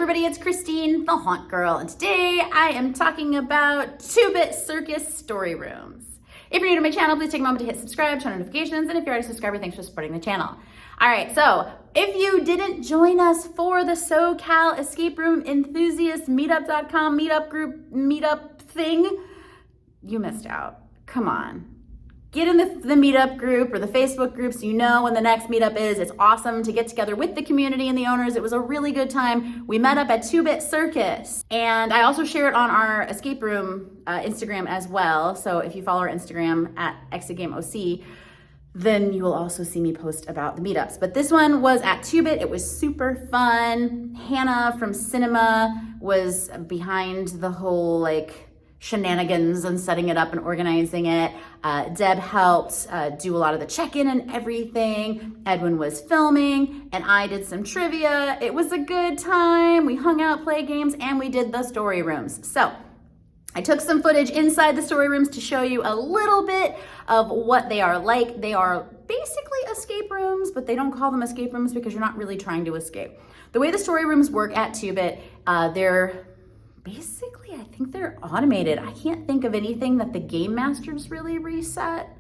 everybody, it's Christine, the Haunt Girl, and today I am talking about 2-bit Circus story rooms. If you're new to my channel, please take a moment to hit subscribe, turn on notifications, and if you're already a subscriber, thanks for supporting the channel. All right, so if you didn't join us for the SoCal Escape Room Enthusiast Meetup.com meetup group, meetup thing, you missed out. Come on. Get in the meetup group or the Facebook group so you know when the next meetup is. It's awesome to get together with the community and the owners. It was a really good time. We met up at 2-bit Circus. And I also share it on our escape room Instagram as well. So if you follow our Instagram at ExitGameOC, then you will also see me post about the meetups. But this one was at 2-bit. It was super fun. Hannah from Cinema was behind the whole shenanigans and setting it up and organizing it. Deb helped do a lot of the check-in and everything. Edwin was filming and I did some trivia. It was a good time. We hung out, played games, and we did the story rooms. So I took some footage inside the story rooms to show you a little bit of what they are like. They are basically escape rooms, but they don't call them escape rooms because you're not really trying to escape. The way the story rooms work at 2-bit, they're basically, I think they're automated. I can't think of anything that the game masters really reset.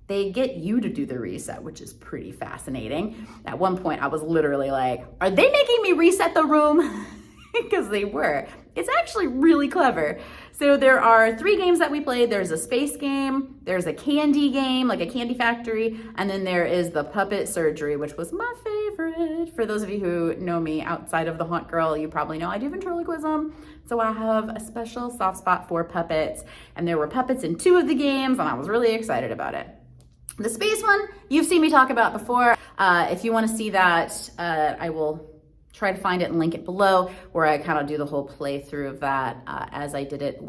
They get you to do the reset, which is pretty fascinating. At one point, I was literally like, are they making me reset the room? Because they were. It's actually really clever. So there are 3 games that we played. There's a space game, there's a candy game, like a candy factory, and then there is the puppet surgery, which was my favorite. For those of you who know me outside of the Haunt Girl, you probably know I do ventriloquism. So I have a special soft spot for puppets, and there were puppets in 2 of the games, and I was really excited about it. The space one, you've seen me talk about before. If you want to see that, I will try to find it and link it below, where I kind of do the whole playthrough of that as I did it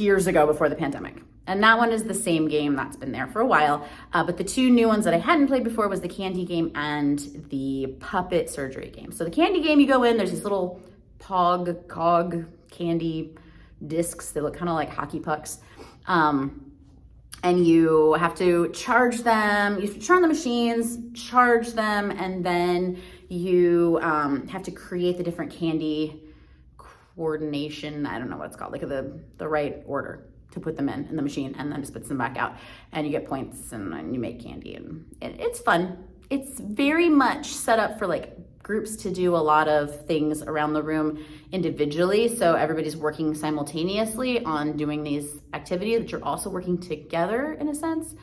years ago before the pandemic. And that one is the same game that's been there for a while. But the 2 new ones that I hadn't played before was the candy game and the puppet surgery game. So the candy game, you go in, there's these little cog candy discs. They look kind of like hockey pucks. And you have to charge them, you have to turn the machines, charge them, and then you have to create the different candy coordination, I don't know what it's called, like the right order to put them in the machine, and then just puts them back out. And you get points and you make candy, and it's fun. It's very much set up for groups to do a lot of things around the room individually. So everybody's working simultaneously on doing these activities, but you're also working together in a sense.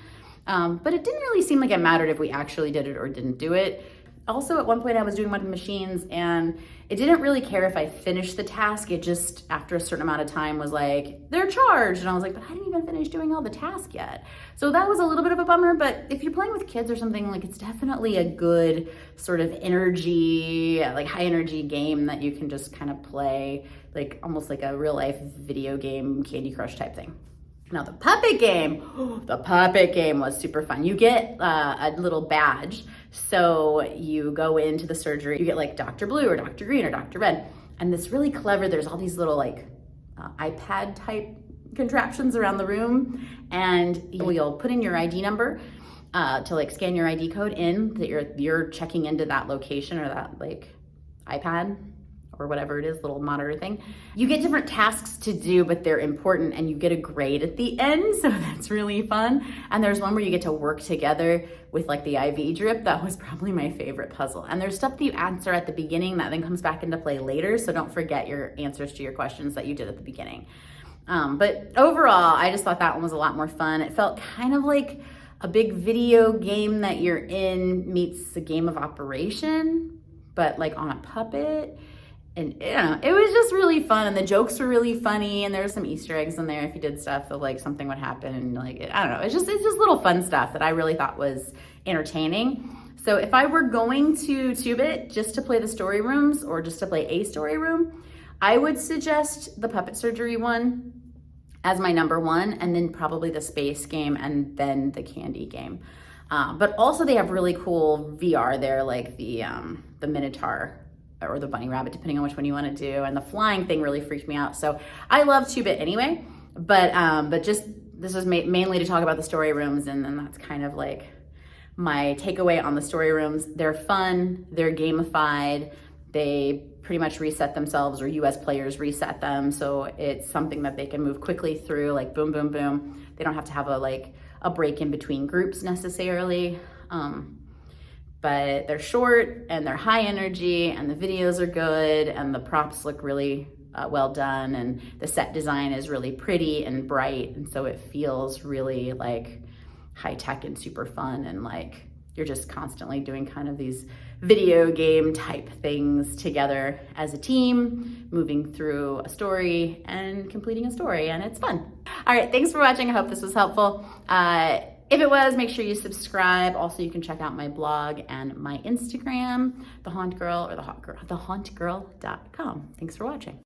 But it didn't really seem like it mattered if we actually did it or didn't do it. Also, at one point I was doing one of the machines and it didn't really care if I finished the task. It just, after a certain amount of time, was like, they're charged. And I was like, but I didn't even finish doing all the task yet. So that was a little bit of a bummer, but if you're playing with kids or something, it's definitely a good sort of energy, high energy game that you can just kind of play, almost like a real life video game, Candy Crush type thing. Now the puppet game was super fun. You get a little badge. So you go into the surgery, you get Dr. Blue or Dr. Green or Dr. Red. And it's really clever. There's all these little iPad type contraptions around the room. And you'll put in your ID number to scan your ID code in that you're checking into that location or that iPad or whatever it is, little monitor thing. You get different tasks to do, but they're important, and you get a grade at the end, so that's really fun. And there's one where you get to work together with the IV drip. That was probably my favorite puzzle. And there's stuff that you answer at the beginning that then comes back into play later, so don't forget your answers to your questions that you did at the beginning. But overall, I just thought that one was a lot more fun. It felt kind of like a big video game that you're in meets a game of Operation, but on a puppet. And it was just really fun, and the jokes were really funny, and there were some Easter eggs in there if you did stuff of something would happen, and I don't know, it's just little fun stuff that I really thought was entertaining. So if I were going to 2-bit just to play the story rooms or just to play a story room, I would suggest the puppet surgery one as my number 1, and then probably the space game, and then the candy game. But also they have really cool VR there, the Minotaur or the bunny rabbit, depending on which one you want to do. And the flying thing really freaked me out. So I love 2-bit anyway, but just, this was mainly to talk about the story rooms. And then that's kind of my takeaway on the story rooms. They're fun, they're gamified, They pretty much reset themselves, or US players reset them. So it's something that they can move quickly through, like boom, boom, boom. They don't have to have a break in between groups necessarily. But they're short and they're high energy, and the videos are good, and the props look really well done, and the set design is really pretty and bright, and so it feels really like high tech and super fun, and like you're just constantly doing kind of these video game type things together as a team, moving through a story and completing a story, and it's fun. All right, thanks for watching. I hope this was helpful. If it was, make sure you subscribe. Also, you can check out my blog and my Instagram, The Haunt Girl, or The Haunt Girl, thehauntgirl.com. Thanks for watching.